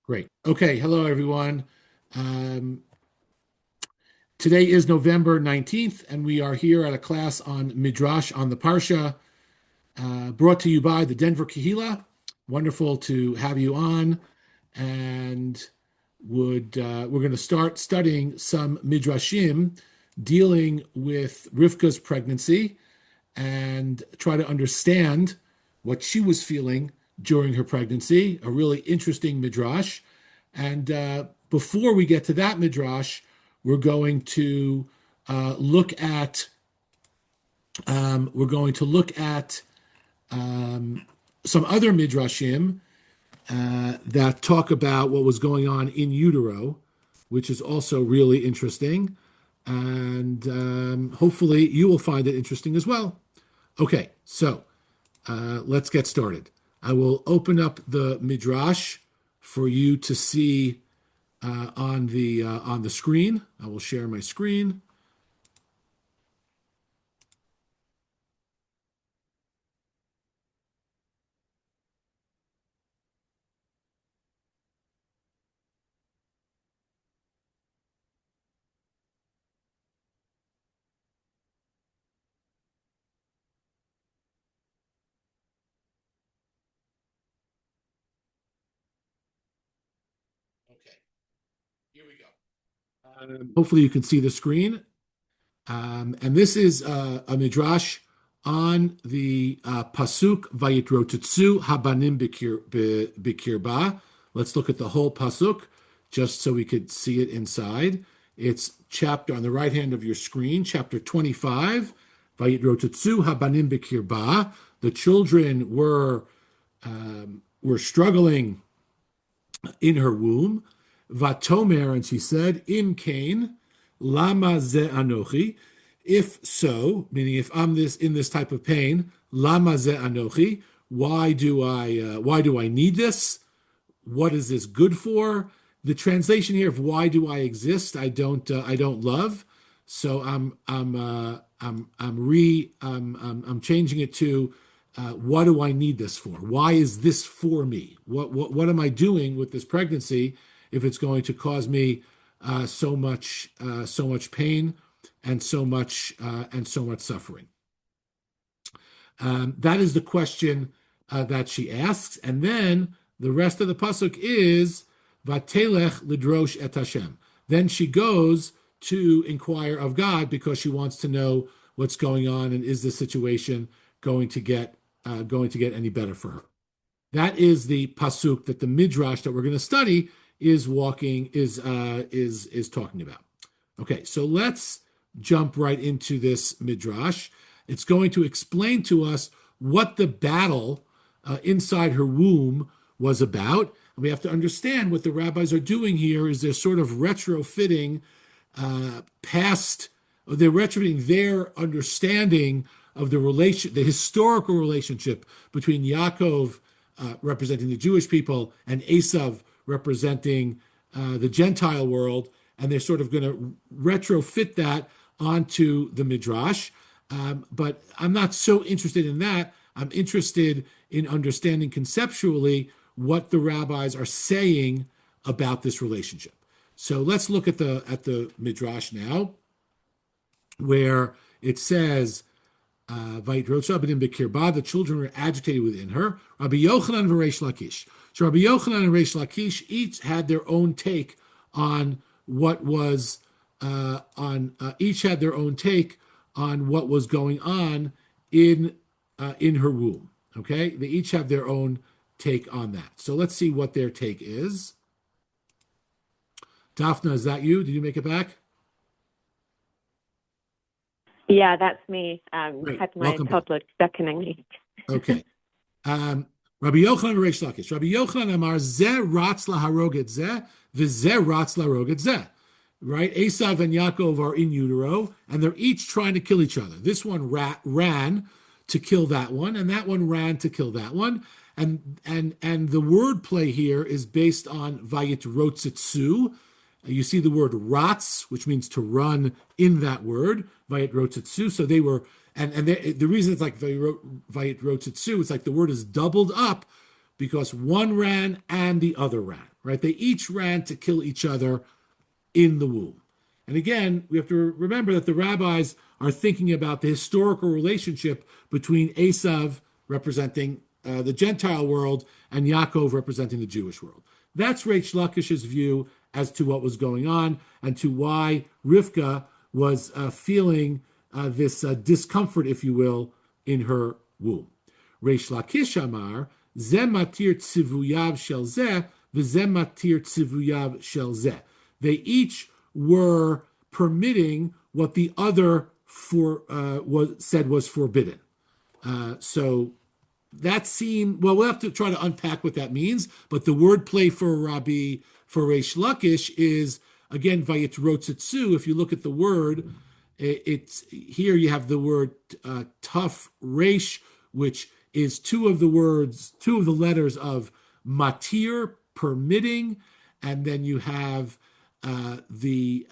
Great. Okay. Hello, everyone. Um, Today is November 19th, and we are here at a class on Midrash on the Parsha, brought to you by the Denver Kahila. Wonderful to have you on. And we're going to start studying some Midrashim dealing with Rivka's pregnancy and try to understand what she was feeling during her pregnancy, a really interesting midrash. And before we get to that midrash, we're going to look at some other midrashim that talk about what was going on in utero, which is also really interesting. And hopefully you will find it interesting as well. Okay, so let's get started. I will open up the midrash for you to see on the screen. I will share my screen. Okay, here we go. Hopefully you can see the screen. And this is a midrash on the pasuk Vayitrotetsu habanim bikirba. Let's look at the whole pasuk just so we could see it inside. It's chapter on the right hand of your screen, chapter 25. Vayitrotetsu habanim bikirba. The children were struggling in her womb. Vatomer, and she said, Im Kain, lama ze anochi. If so, meaning if I'm in this type of pain, lama ze anochi. Why do I need this? What is this good for? The translation here of why do I exist? I don't love. So I'm changing it to what do I need this for? Why is this for me? What am I doing with this pregnancy if it's going to cause me so much pain and so much suffering? That is the question that she asks, and then the rest of the pasuk is Vatelech lidrosh et Hashem. Then she goes to inquire of God because she wants to know what's going on and is the situation going to get any better for her. That is the pasuk that the midrash that we're going to study is talking about. Okay, so let's jump right into this midrash. It's going to explain to us what the battle inside her womb was about. And we have to understand what the rabbis are doing here is they're sort of retrofitting they're retrofitting their understanding of the historical relationship between Yaakov representing the Jewish people and Esav representing the Gentile world, and they're sort of going to retrofit that onto the midrash. But I'm not so interested in that. I'm interested in understanding conceptually what the rabbis are saying about this relationship. So let's look at the midrash now, where it says, the children were agitated within her. Rabbi Yochanan and Reish Lakish. So Rabbi Yochanan and Reish Lakish each had their own take on what was each had their own take on what was going on in her womb. Okay, they each have their own take on that. So let's see what their take is. Daphna, is that you? Did you make it back? Yeah, that's me. Great. Had my Welcome toddler beckoning me. Okay. Rabbi Yochanan Reish Lakish. Rabbi Yochanan Amar Zeh Ratz Laharog et Zeh V'Zeh Ratz Laharog et Zeh. Right? Esav and Yaakov are in utero, and they're each trying to kill each other. This one ran to kill that one, and that one ran to kill that one. And the word play here is based on Vayit Rotzitzu. You see the word ratz, which means to run in that word, Vayit Rotzitzu. So they were, the reason it's like Vayit Rotzitzu, it's like the word is doubled up because one ran and the other ran. right? They each ran to kill each other in the womb. And again, we have to remember that the rabbis are thinking about the historical relationship between Esav, representing the Gentile world, and Yaakov, representing the Jewish world. That's Reish Lakish's view as to what was going on and to why Rivka was feeling this discomfort, if you will, in her womb. Reish Lakish Amar, Ze matir tzivuyav shel zeh, v'ze matir tzivuyav shel zeh. They each were permitting what the other said was forbidden. So that seemed, well, we'll have to try to unpack what that means, but the wordplay for Reish Lakish is, again, vayitrotzitzu. If you look at the word, it's here you have the word tough reish, which is two of the letters of matir, permitting, and then you have the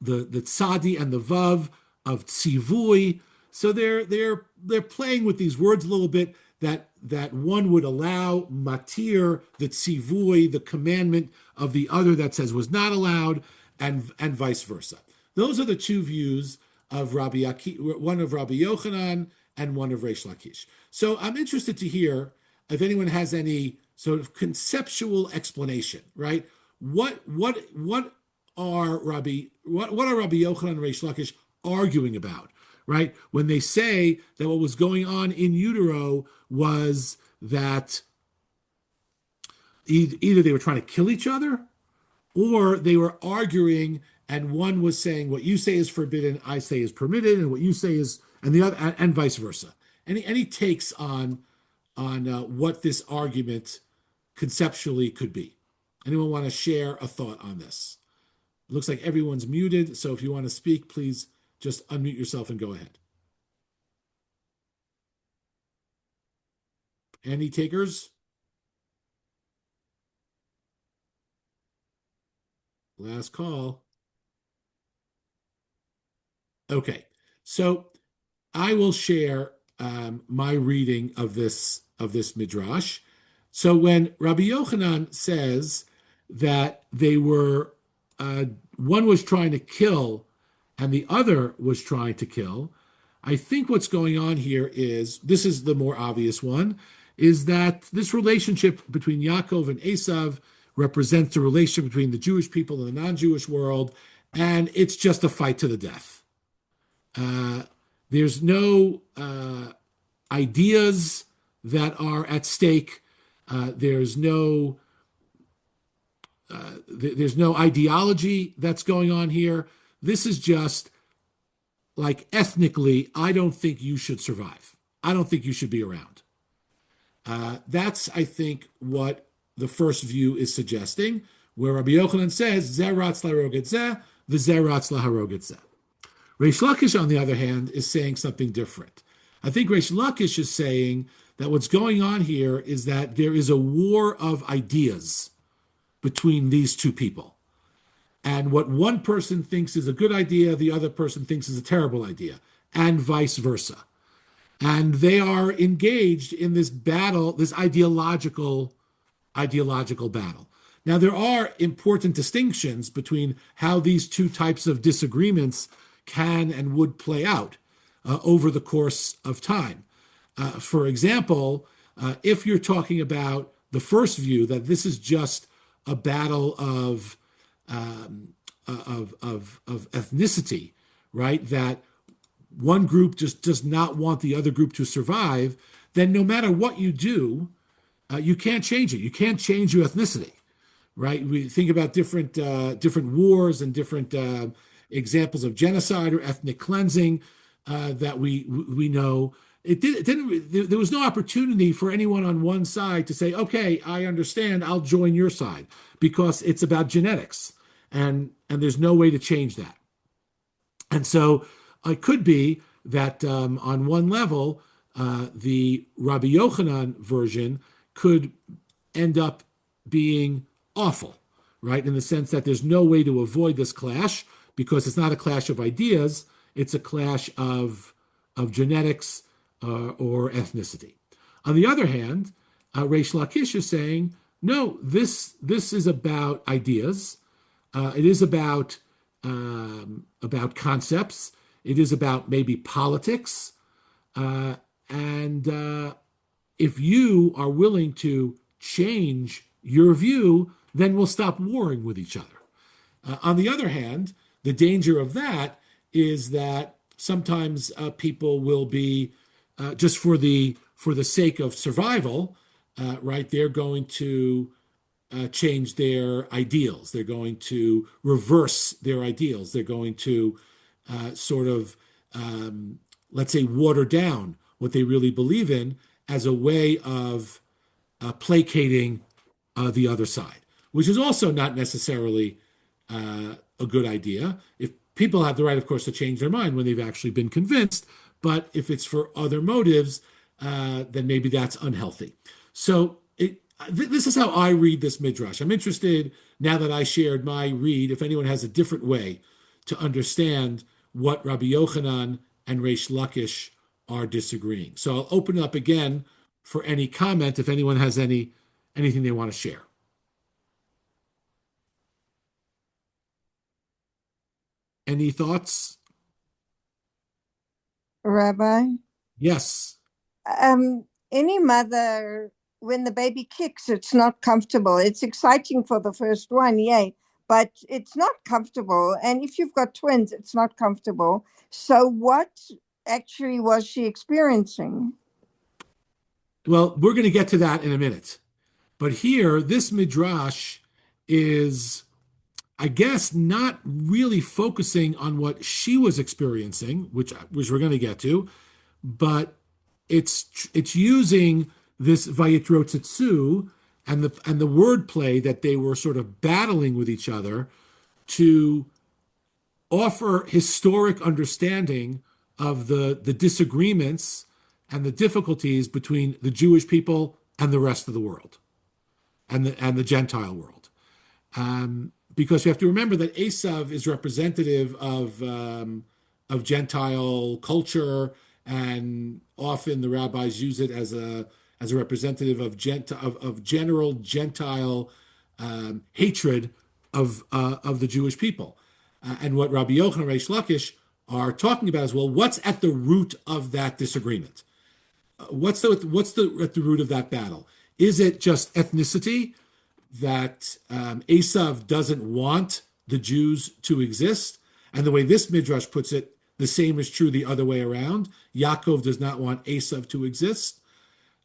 tzadi and the vav of tzivui. So they're playing with these words a little bit, that one would allow matir, the tzivui, the commandment of the other that says was not allowed, and vice versa. Those are the two views of one of Rabbi Yochanan and one of Reish Lakish. So I'm interested to hear if anyone has any sort of conceptual explanation, right? What are Rabbi Yochanan and Reish Lakish arguing about, right? When they say that what was going on in utero was that either they were trying to kill each other, or they were arguing, and one was saying what you say is forbidden, I say is permitted, and what you say is, and the other, and vice versa. Any takes on what this argument conceptually could be? Anyone want to share a thought on this? It looks like everyone's muted, so if you want to speak, please just unmute yourself and go ahead. Any takers? Last call. Okay, so I will share my reading of this midrash. So when Rabbi Yochanan says that they were, one was trying to kill and the other was trying to kill, I think what's going on here is, this is the more obvious one, is that this relationship between Yaakov and Esav represents the relationship between the Jewish people and the non-Jewish world, and it's just a fight to the death. There's no ideas that are at stake. There's no ideology that's going on here. This is just like ethnically, I don't think you should survive. I don't think you should be around. That's, I think, what the first view is suggesting, where Rabbi Yochanan says, Zeh ratz laharog et zeh, v'zeh ratz laharog et zeh. Reish Lakish, on the other hand, is saying something different. I think Reish Lakish is saying that what's going on here is that there is a war of ideas between these two people. And what one person thinks is a good idea, the other person thinks is a terrible idea, and vice versa. And they are engaged in this battle, this ideological battle. Now, there are important distinctions between how these two types of disagreements can and would play out over the course of time. For example, if you're talking about the first view, that this is just a battle of ethnicity, right? That one group just does not want the other group to survive, then no matter what you do, you can't change it. You can't change your ethnicity, right? We think about different wars and different examples of genocide or ethnic cleansing that we know. There was no opportunity for anyone on one side to say, okay, I understand, I'll join your side, because it's about genetics, and there's no way to change that. And so it could be that on one level, the Rabbi Yochanan version could end up being awful, right? In the sense that there's no way to avoid this clash, because it's not a clash of ideas, it's a clash of genetics or ethnicity. On the other hand, Reish Lakish is saying, No, this is about ideas. It is about concepts. It is about maybe politics. Uh, and if you are willing to change your view, then we'll stop warring with each other. On the other hand, the danger of that is that sometimes people will be just for the sake of survival, right? They're going to change their ideals. They're going to reverse their ideals. They're going to sort of, let's say, water down what they really believe in as a way of placating the other side, which is also not necessarily a good idea. If people have the right, of course, to change their mind when they've actually been convinced, but if it's for other motives, then maybe that's unhealthy. So this is how I read this midrash. I'm interested now that I shared my read. If anyone has a different way to understand what Rabbi Yochanan and Reish Lakish are disagreeing. So I'll open it up again for any comment if anyone has anything they want to share. Any thoughts? Rabbi, Yes. any mother, when the baby kicks, it's not comfortable. It's exciting for the first one, yay, but it's not comfortable. And if you've got twins, it's not comfortable. So, what actually was she experiencing? Well, we're going to get to that in a minute. But here, this midrash is, I guess, not really focusing on what she was experiencing, which we're going to get to, but it's using this vayitro tzetsu and the wordplay that they were sort of battling with each other to offer historic understanding of the disagreements and the difficulties between the Jewish people and the rest of the world and the Gentile world. Because you have to remember that Esav is representative of Gentile culture, and often the rabbis use it as a representative of general Gentile hatred of the Jewish people. And what Rabbi Yochanan and Reish Lakish are talking about is, well, what's at the root of that disagreement? What's at the root of that battle? Is it just ethnicity, that Esav doesn't want the Jews to exist? And the way this midrash puts it, the same is true the other way around. Yaakov does not want Esav to exist.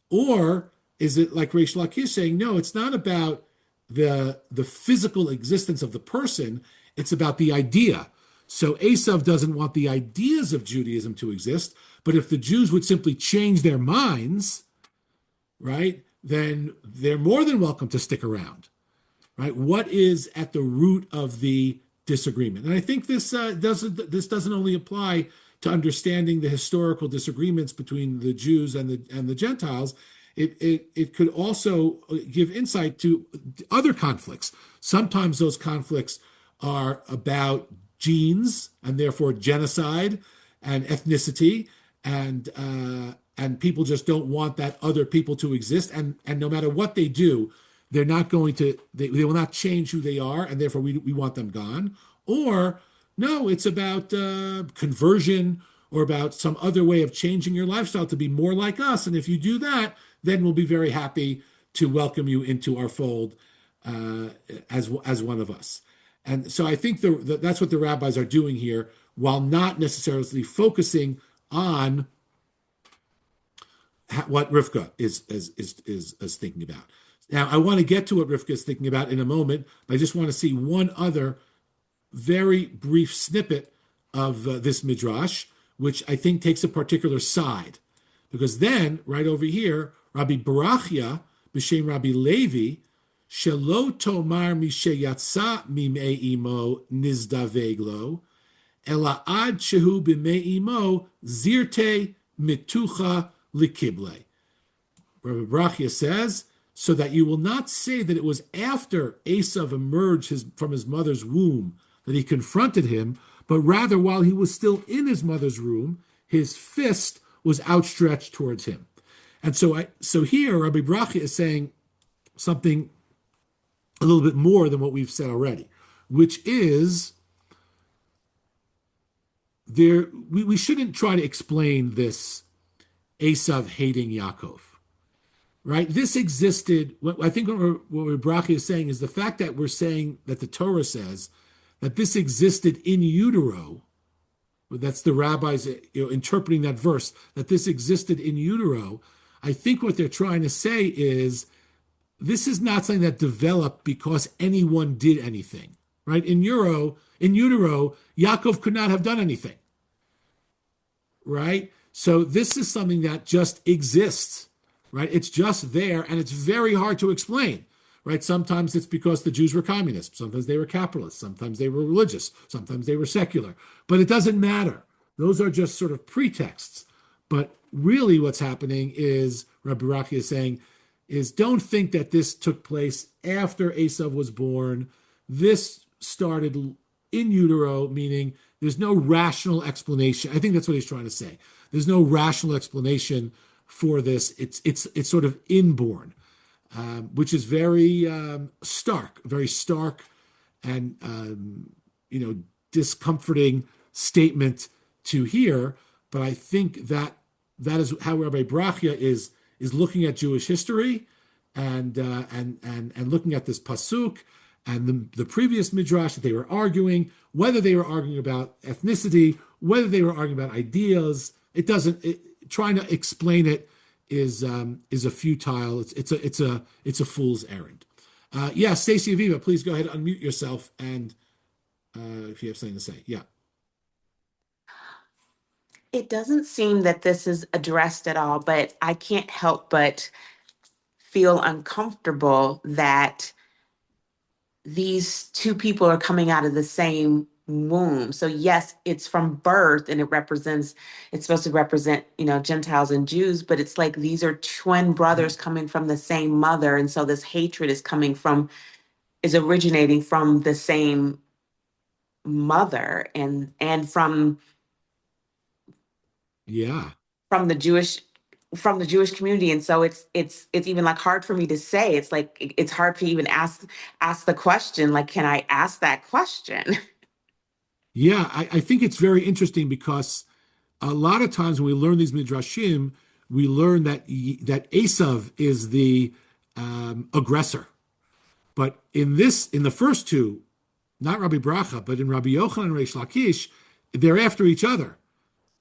Or is it like Reish Lakish saying, no, it's not about the physical existence of the person, it's about the idea. So Esav doesn't want the ideas of Judaism to exist, but if the Jews would simply change their minds, right, then they're more than welcome to stick around, right? What is at the root of the disagreement? And I think this doesn't only apply to understanding the historical disagreements between the Jews and the Gentiles. It could also give insight to other conflicts. Sometimes those conflicts are about genes and therefore genocide and ethnicity, and people just don't want that other people to exist, and no matter what they do, they're not going to they will not change who they are, and therefore we want them gone. Or no, it's about conversion, or about some other way of changing your lifestyle to be more like us, and if you do that, then we'll be very happy to welcome you into our fold as one of us. And so I think that's what the rabbis are doing here, while not necessarily focusing on what Rivka is thinking about. Now, I want to get to what Rivka is thinking about in a moment, but I just want to see one other very brief snippet of this midrash, which I think takes a particular side. Because then, right over here, Rabbi Barachia, b'shem Rabbi Levi, shelo tomar misheyatsa mimei imo nizdaveglo, ela ad shehu b'mei imo zirte mitucha likible. Rabbi Barachia says, so that you will not say that it was after Esav emerged from his mother's womb that he confronted him, but rather while he was still in his mother's womb, his fist was outstretched towards him. And so here, Rabbi Barachia is saying something a little bit more than what we've said already, which is we shouldn't try to explain this Esav hating Yaakov, right? This existed. I think what Rivkah is saying is the fact that we're saying that the Torah says that this existed in utero. That's the rabbis, interpreting that verse, that this existed in utero. I think what they're trying to say is this is not something that developed because anyone did anything, right? In utero, Yaakov could not have done anything, right? So this is something that just exists, right? It's just there, and it's very hard to explain, right? Sometimes it's because the Jews were communists. Sometimes they were capitalists. Sometimes they were religious. Sometimes they were secular. But it doesn't matter. Those are just sort of pretexts. But really what's happening is, Rabbi Rivkah is saying, is don't think that this took place after Esav was born. This started in utero, meaning there's no rational explanation. I think that's what he's trying to say. There's no rational explanation for this. It's sort of inborn, which is very stark, and discomforting statement to hear. But I think that is how Rabbi Brachia is looking at Jewish history, and looking at this pasuk and the previous midrash that they were arguing, whether they were arguing about ethnicity, whether they were arguing about ideas. Trying to explain it is a futile. It's a fool's errand. Yes, Stacey Aviva, please go ahead and unmute yourself, and if you have something to say, yeah. It doesn't seem that this is addressed at all, but I can't help but feel uncomfortable that these two people are coming out of the same womb. So yes, it's from birth, and it's supposed to represent, Gentiles and Jews, but it's like these are twin brothers coming from the same mother. And so this hatred is originating from the same mother, and from Yeah. from the Jewish community. And so it's even like hard for me to say. It's like it's hard to even ask the question, like, can I ask that question? Yeah, I think it's very interesting because a lot of times when we learn these midrashim, we learn that Esav is the aggressor. But in the first two, not Rabbi Bracha, but in Rabbi Yochanan and Reish Lakish, they're after each other.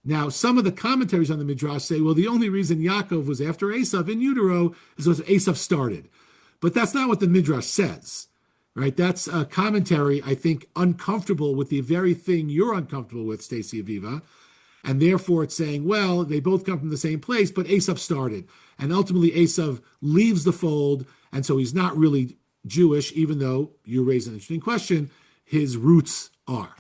Now, some of the commentaries on the midrash say, well, the only reason Yaakov was after Esav in utero is because Esav started. But that's not what the midrash says, right? That's a commentary, I think, uncomfortable with the very thing you're uncomfortable with, Stacey Aviva. And therefore it's saying, well, they both come from the same place, but Esav started. And ultimately Esav leaves the fold, and so he's not really Jewish, even though you raise an interesting question, his roots are.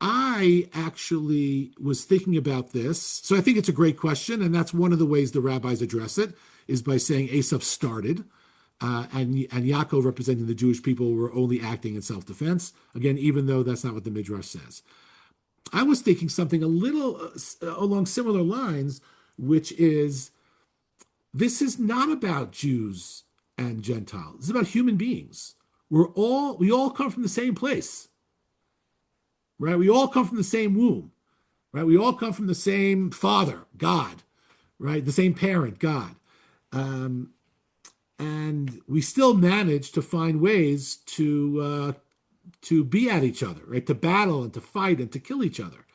I actually was thinking about this. So I think it's a great question, and that's one of the ways the rabbis address it, is by saying Esav started, and Yaakov, representing the Jewish people, were only acting in self-defense. Again, even though that's not what the midrash says. I was thinking something a little along similar lines, which is this is not about Jews and Gentiles. It's about human beings. We all come from the same place, right? We all come from the same womb, right? We all come from the same father, God, right? The same parent, God. And we still manage to find ways to be at each other, right? To battle and to fight and to kill each other.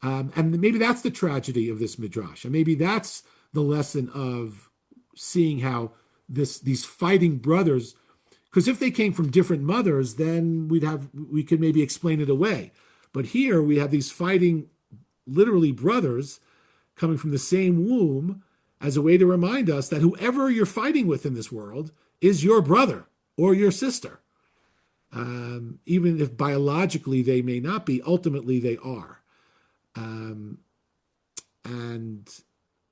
And maybe that's the tragedy of this midrash. And maybe that's the lesson of seeing how these fighting brothers, because if they came from different mothers, then we could maybe explain it away. But here we have these fighting, literally brothers coming from the same womb as a way to remind us that whoever you're fighting with in this world is your brother or your sister. Even if biologically they may not be, ultimately they are. And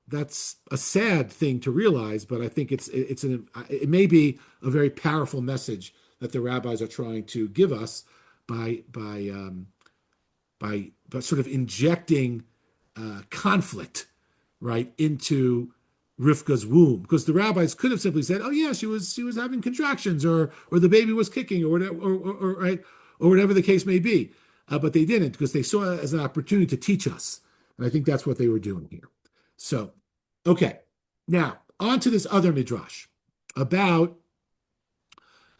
that's a sad thing to realize, but I think it may be a very powerful message that the rabbis are trying to give us by sort of injecting conflict, right, into Rivka's womb, because the rabbis could have simply said, "Oh yeah, she was having contractions, or the baby was kicking, or whatever, or right, or whatever the case may be." But they didn't, because they saw it as an opportunity to teach us, and I think that's what they were doing here. So, okay, now on to this other midrash about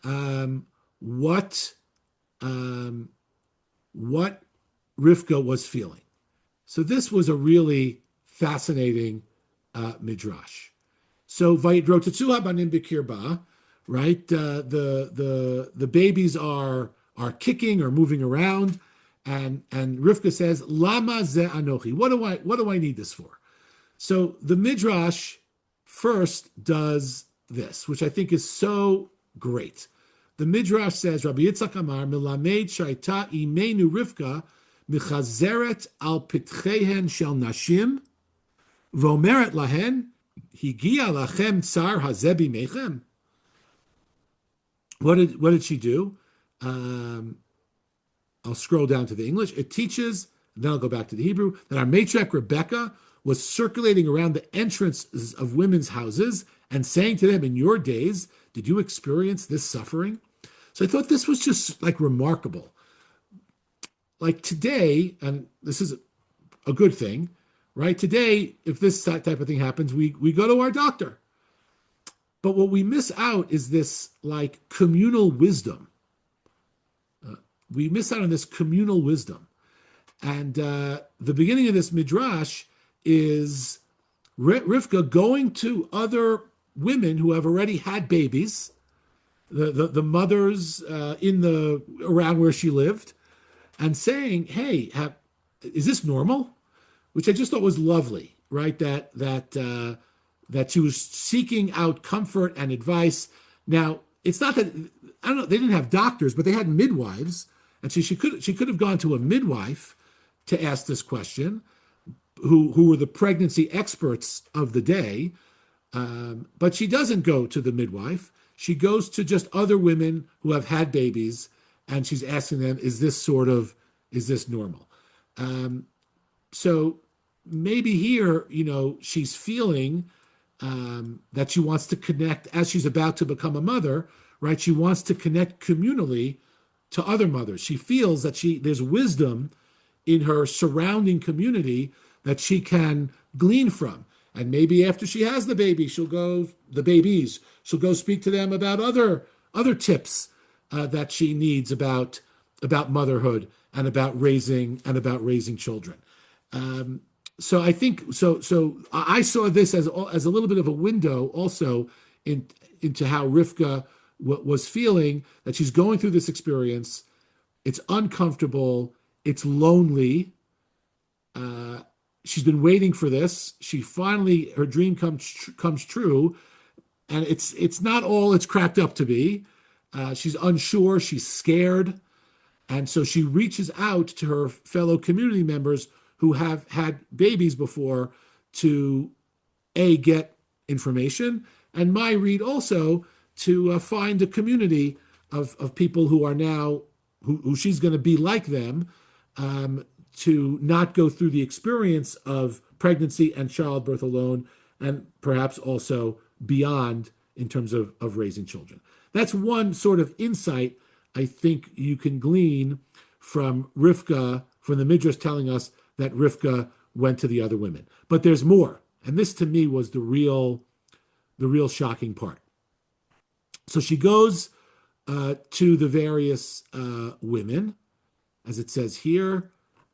um, what um, what Rivka was feeling. So this was a really fascinating midrash. So Vayidrotetzu banim bikirba, right? The babies are kicking or moving around, and Rivka says, "Lama ze anochi." What do I need this for? So the midrash first does this, which I think is so great. The midrash says, Rabbi Yitzchak Amar milamed shaita imenu Rivka michazeret al pitchehen shel nashim v'omeret lahen higia lachem tsar hazebi mechem. What did she do? Um, I'll scroll down to the English. It teaches, then I'll go back to the Hebrew, that our matriarch Rebecca was circulating around the entrances of women's houses and saying to them, "In your days, did you experience this suffering?" So I thought this was just like remarkable. Like today, and this is a good thing, right? Today, if this type of thing happens, we go to our doctor. But what we miss out is this like communal wisdom. We miss out on this communal wisdom. And the beginning of this midrash is Rivka going to other women who have already had babies, the mothers in the around where she lived, and saying, "Hey, is this normal?" Which I just thought was lovely, right? That she was seeking out comfort and advice. Now, it's not that I don't know, they didn't have doctors, but they had midwives, and she could have gone to a midwife to ask this question, who were the pregnancy experts of the day. But she doesn't go to the midwife. She goes to just other women who have had babies, and she's asking them, is this normal? So maybe here, she's feeling that she wants to connect as she's about to become a mother, right? She wants to connect communally to other mothers. She feels that there's wisdom in her surrounding community that she can glean from. And maybe after she has the babies, she'll go speak to them about other tips that she needs about motherhood and about raising children. So I think so. I saw this as a little bit of a window also into how Rivka was feeling, that she's going through this experience. It's uncomfortable. It's lonely. She's been waiting for this. Her dream comes true, and it's not all it's cracked up to be. She's unsure. She's scared, and so she reaches out to her fellow community members who have had babies before to get information, and my read also to find a community of people who are now who she's going to be like them, to not go through the experience of pregnancy and childbirth alone, and perhaps also beyond in terms of raising children. That's one sort of insight I think you can glean from Rivka, from the Midrash telling us that Rivka went to the other women. But there's more. And this to me was the real shocking part. So she goes to the various women, as it says here.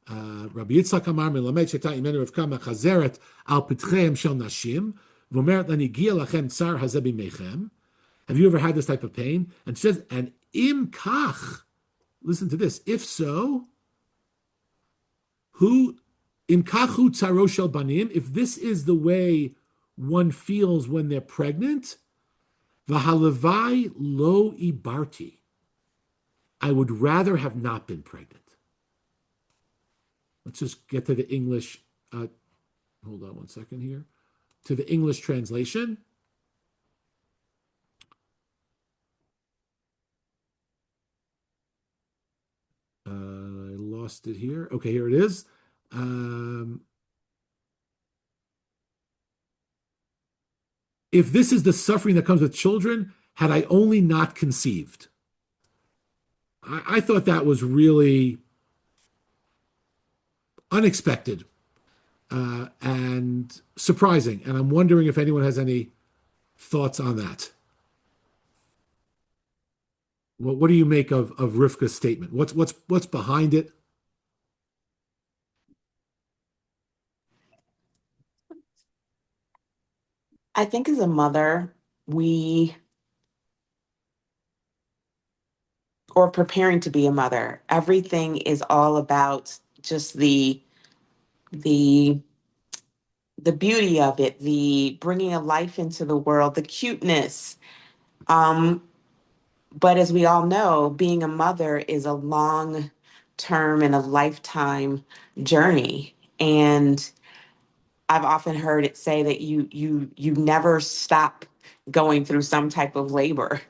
Rabbi Yitzchak Amar melamed sheta imenu Rivka mechazeret al pitcheim shel nashim v'omeret lani gia lachem tsar hazeh bimechem. Have you ever had this type of pain? And she says, and im kach, listen to this, if so, who im kachu tsaro shel banim, if this is the way one feels when they're pregnant, v'halavai lo ibarti, I would rather have not been pregnant. Let's just get to the English. Hold on one second here. To the English translation. I lost it here. Okay, here it is. if this is the suffering that comes with children, had I only not conceived. I thought that was really unexpected and surprising. And I'm wondering if anyone has any thoughts on that. What do you make of Rivka's statement? What's behind it? I think as a mother, we, or preparing to be a mother, everything is all about just the the beauty of it, the bringing a life into the world, the cuteness. Um, but as we all know, being a mother is a long term and a lifetime journey. And I've often heard it say that you never stop going through some type of labor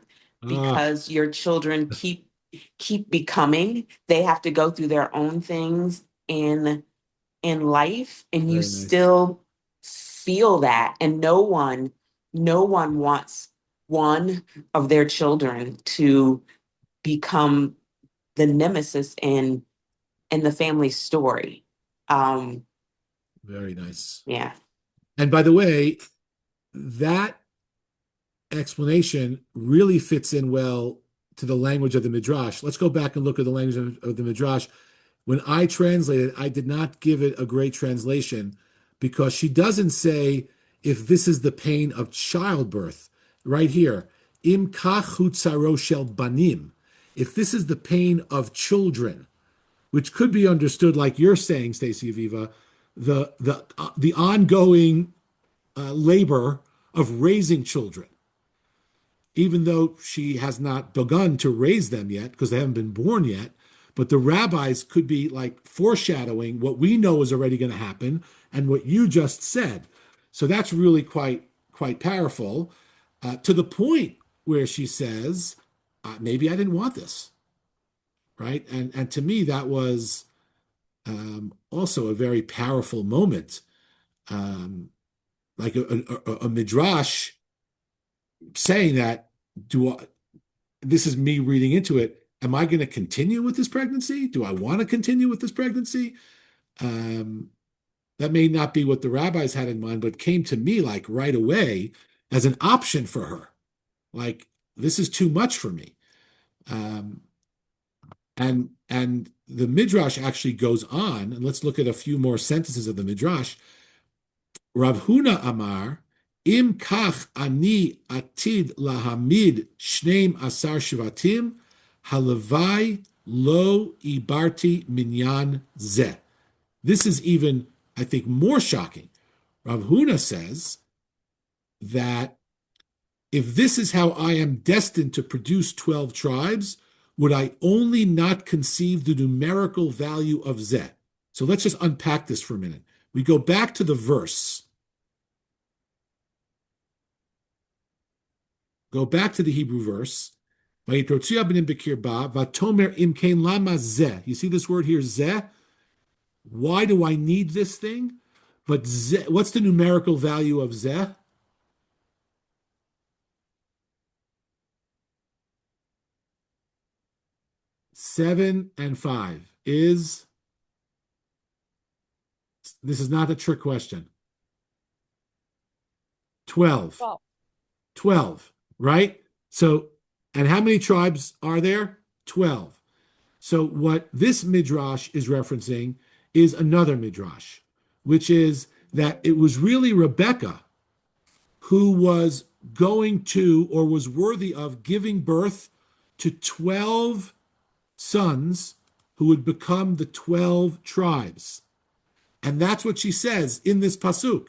Ah, because your children keep becoming. They have to go through their own things in life, and you very nice. still feel that. And no one wants one of their children to become the nemesis in the family story. Um, Very nice. yeah. And by the way, that explanation really fits in well to the language of the Midrash. Let's go back and look at the language of the Midrash. When I translated, I did not give it a great translation because she doesn't say if this is the pain of childbirth. Right here, im kach hu tsaro shel banim. If this is the pain of children, which could be understood like you're saying, Stacey Aviva, the ongoing labor of raising children, even though she has not begun to raise them yet because they haven't been born yet. But the rabbis could be like foreshadowing what we know is already going to happen and what you just said. So that's really quite powerful to the point where she says, maybe I didn't want this, right? And to me, that was also a very powerful moment, um, like a midrash saying that. Do I, this is me reading into it. Am I going to continue with this pregnancy? Do I want to continue with this pregnancy? Um, that may not be what the rabbis had in mind, but came to me like right away as an option for her. Like, this is too much for me. Um, and the midrash actually goes on, and let's look at a few more sentences of the midrash. Rav Huna Amar, Im kach ani atid lahamid shneim asar shvatim, halavai lo ibarti minyan zeh. This is even, I think, more shocking. Rav Huna says that if this is how I am destined to produce 12 tribes, would I only not conceive the numerical value of zeh? So let's just unpack this for a minute. We go back to the verse. Go back to the Hebrew verse. You see this word here, zeh? Why do I need this thing? But zeh, what's the numerical value of zeh? 7 and 5 is, this is not a trick question, 12. 12, right? So, and how many tribes are there? 12. So, what this midrash is referencing is another midrash, which is that it was really Rebecca who was going to or was worthy of giving birth to 12 sons who would become the 12 tribes. And that's what she says in this pasuk.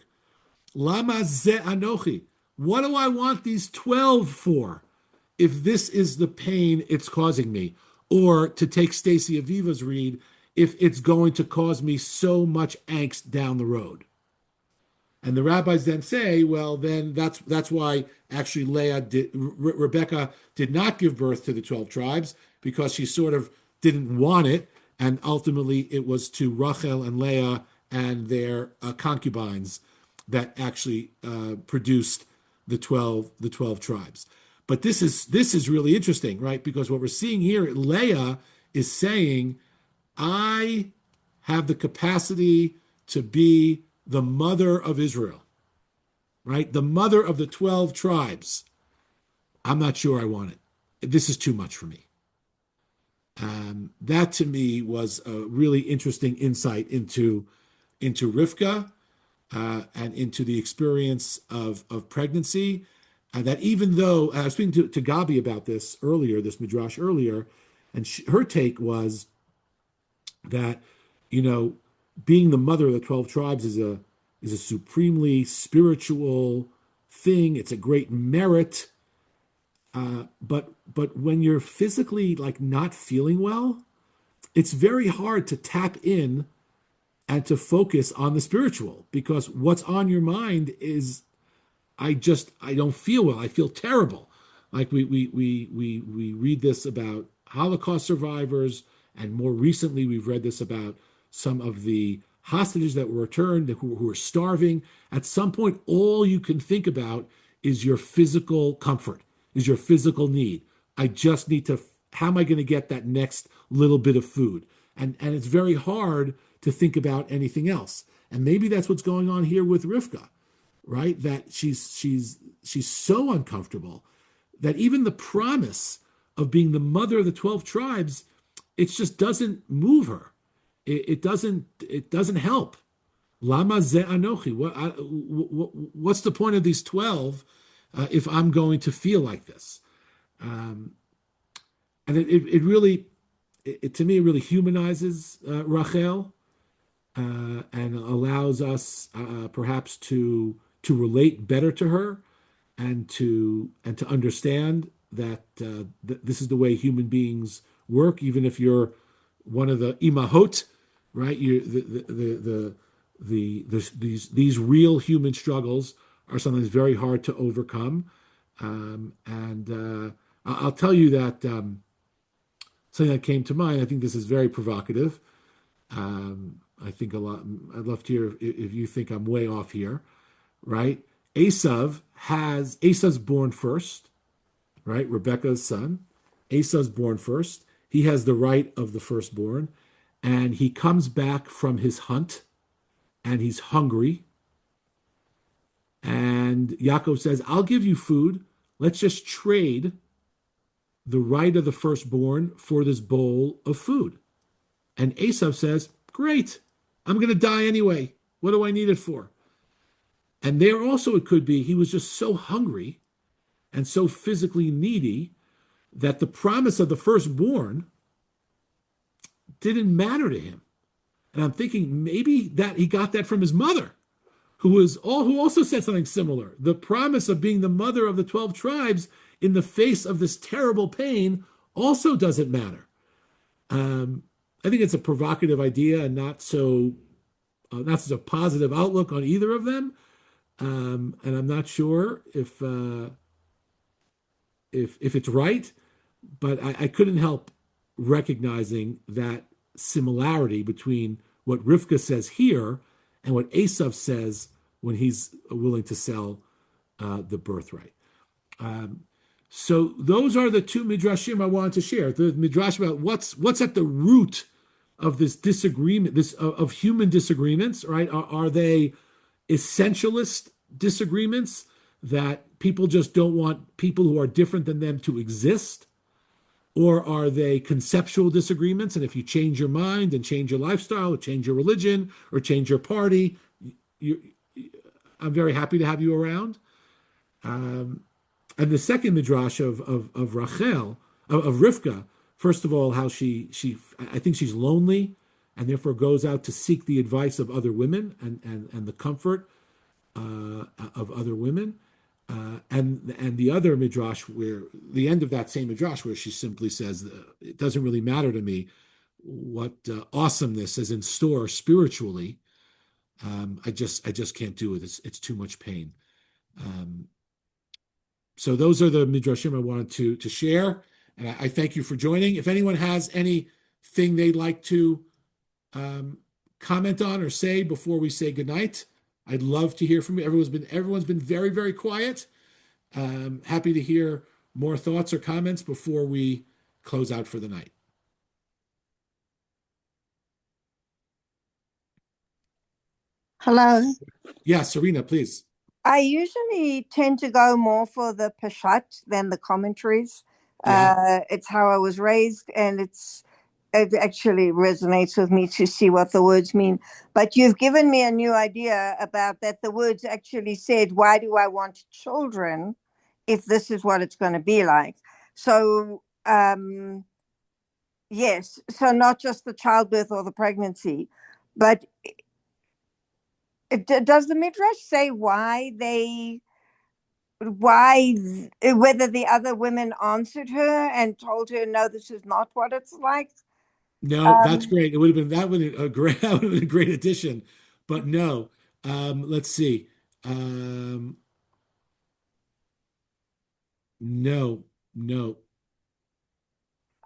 Lama ze anochi. What do I want these 12 for if this is the pain it's causing me? Or to take Stacey Aviva's read, if it's going to cause me so much angst down the road. And the rabbis then say, well, then that's why actually Rebecca did not give birth to the 12 tribes because she sort of didn't want it. And ultimately it was to Rachel and Leah and their concubines that actually produced the 12 tribes. But this is really interesting, right? Because what we're seeing here, Leah is saying, I have the capacity to be the mother of Israel, right? The mother of the 12 tribes. I'm not sure I want it. This is too much for me. That to me was a really interesting insight into Rivka, and into the experience of pregnancy. That even though I was speaking to Gabi about this earlier, this midrash earlier, and her take was that, you know, being the mother of the 12 tribes is a supremely spiritual thing. It's a great merit. But when you're physically like not feeling well, it's very hard to tap in and to focus on the spiritual, because what's on your mind is, I don't feel well. I feel terrible. Like we read this about Holocaust survivors, and more recently we've read this about some of the hostages that were returned who are starving. At some point, all you can think about is your physical comfort, is your physical need. I just need to. How am I going to get that next little bit of food? And it's very hard to think about anything else. And maybe that's what's going on here with Rivka, right? That she's so uncomfortable that even the promise of being the mother of the 12 tribes, it just doesn't move her. It doesn't help. Lama ze anochi. What's the point of these 12 if I'm going to feel like this? And it really, to me, it really humanizes Rachel, and allows us perhaps to relate better to her, and to understand that this is the way human beings work. Even if you're one of the imahot, right? You these real human struggles are sometimes very hard to overcome. And I'll tell you that something that came to mind. I think this is very provocative. I think a lot. I'd love to hear if you think I'm way off here, right? Esav's born first, right? Rebecca's son. Esav's born first. He has the right of the firstborn, and he comes back from his hunt, and he's hungry. And Yaakov says, "I'll give you food. Let's just trade the right of the firstborn for this bowl of food." And Esav says, "Great, I'm going to die anyway. What do I need it for?" And there also it could be he was just so hungry and so physically needy that the promise of the firstborn didn't matter to him. And I'm thinking maybe that he got that from his mother, who also said something similar. The promise of being the mother of the 12 tribes in the face of this terrible pain also doesn't matter. I think it's a provocative idea, and not such a positive outlook on either of them. And I'm not sure if it's right, but I couldn't help recognizing that similarity between what Rivka says here and what Esav says when he's willing to sell the birthright. So those are the two midrashim I wanted to share. The midrash about what's at the root of this disagreement, of human disagreements, right? Are they essentialist disagreements that people just don't want people who are different than them to exist? Or are they conceptual disagreements? And if you change your mind and change your lifestyle or change your religion or change your party, I'm very happy to have you around. And the second midrash of Rachel, of Rivka, first of all, how I think she's lonely and therefore goes out to seek the advice of other women and the comfort of other women. And the other midrash, where the end of that same midrash, where she simply says, "It doesn't really matter to me what awesomeness is in store spiritually. I just can't do it. It's too much pain." So those are the midrashim I wanted to share, and I thank you for joining. If anyone has anything they'd like to comment on or say before we say goodnight, I'd love to hear from you. Everyone's been very, very quiet. Happy to hear more thoughts or comments before we close out for the night. Hello. Yeah, Serena, please. I usually tend to go more for the Peshat than the commentaries. Yeah. It's how I was raised, and it actually resonates with me to see what the words mean. But you've given me a new idea about that. The words actually said, "Why do I want children if this is what it's going to be like?" So, yes, so not just the childbirth or the pregnancy, but does the Midrash say whether the other women answered her and told her, no, this is not what it's like? No, that's Um, great. It would have been that would have been a great that would have been a great addition. But no. Let's see. Um, no, no.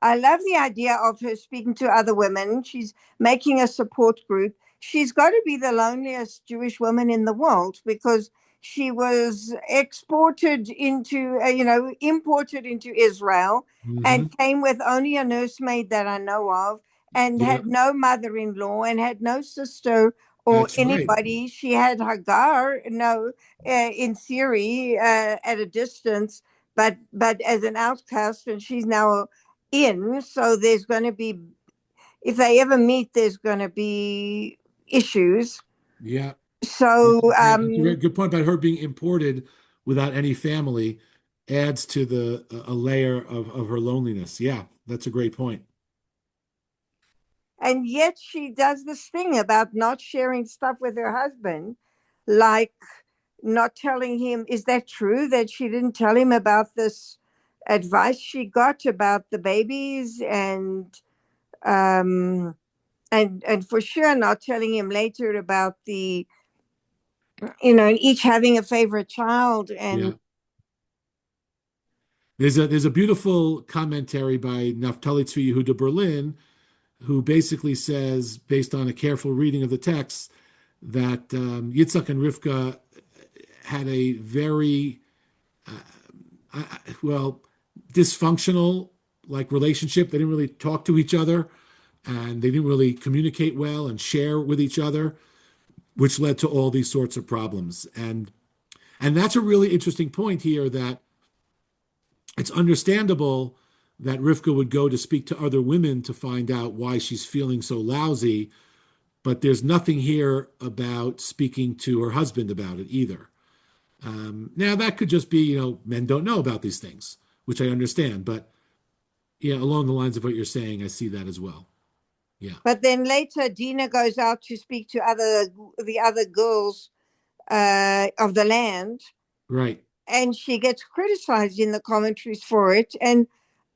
I love the idea of her speaking to other women. She's making a support group. She's got to be the loneliest Jewish woman in the world because she was exported into, imported into Israel Hmm. and came with only a nursemaid that I know of and Yeah, had no mother in law and had no sister or that's right. anybody. She had Hagar, no, in theory, at a distance, but as an outcast, and she's now in. So there's going to be, if they ever meet, there's going to be issues. Yeah. So, That's a good point about her being imported without any family adds to the a layer of her loneliness. Yeah, that's a great point. and yet she does this thing about not sharing stuff with her husband, like not telling him. Is that true that she didn't tell him about this advice she got about the babies um and for sure not telling him later about the each having a favorite child and Yeah. There's a beautiful commentary by Naftali Tzvi Yehuda Berlin, who basically says, based on a careful reading of the text, that Yitzhak and Rivka had a very well dysfunctional like relationship. They didn't really talk to each other, and they didn't really communicate well and share with each other, which led to all these sorts of problems. And that's a really interesting point here that it's understandable that Rivka would go to speak to other women to find out why she's feeling so lousy, but there's nothing here about speaking to her husband about it either. Now that could just be, men don't know about these things, which I understand, but yeah, along the lines of what you're saying, I see that as well. Yeah, but then later Dina goes out to speak to the other girls of the land, right, and she gets criticized in the commentaries for it. And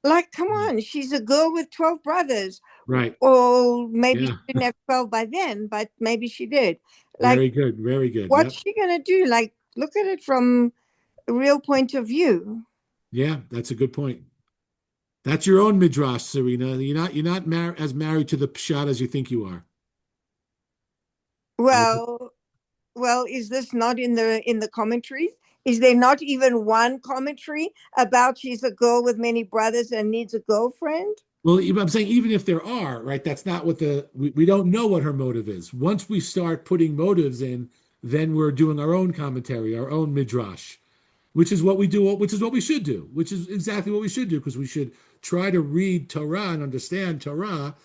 like, come on, she's a girl with 12 brothers. right. Or maybe she Yeah, didn't have 12 by then, but maybe she did. Like, very good, very good. what's Yep. she gonna do? Like, look at it from a real point of view. Yeah, that's a good point. That's your own midrash, Serena. You're not as married to the pshat as you think you are. I like Well, well, is this not in the commentaries? Is there not even one commentary about she's a girl with many brothers and needs a girlfriend? Well, I'm saying even if there are, right, that's not what we don't know what her motive is. Once we start putting motives in, then we're doing our own commentary, our own midrash, which is what we do, which is what we should do, which is exactly what we should do, because we should try to read Torah and understand Torah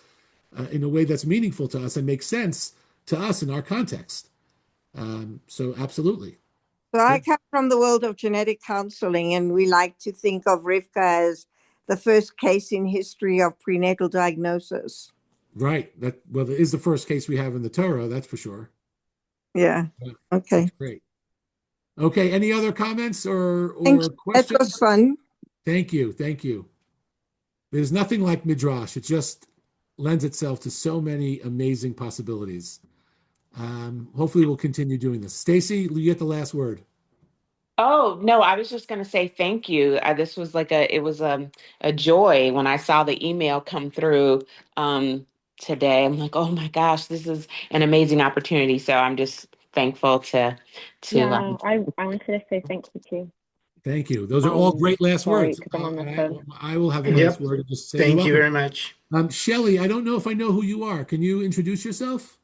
in a way that's meaningful to us and makes sense to us in our context. So absolutely. So I Yeah. come from the world of genetic counseling, and we like to think of Rivka as the first case in history of prenatal diagnosis. Right. That well, it is the first case we have in the Torah, that's for sure. Yeah. Yeah, Okay. that's great. Okay, any other comments or Thank you. That was questions? fun. Thank you, thank you. There's nothing like midrash. It just lends itself to so many amazing possibilities. Hopefully, we'll continue doing this. Stacy, you get the last word. Oh, no, I was just going to say thank you. This was it was a joy when I saw the email come through um, today. I'm like, oh my gosh, this is an amazing opportunity. So I'm just thankful to Yeah, I wanted to say thank you too. Thank you. Those are all great last Sorry, words. because I'm on the And phone. I will have the last Yep. word and just say you're Thank you welcome. very much. Shelley, I don't know if I know who you are. Can you introduce yourself?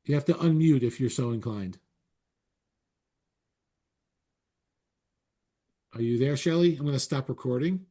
You have to unmute if you're so inclined. Are you there, Shelley? I'm going to stop recording.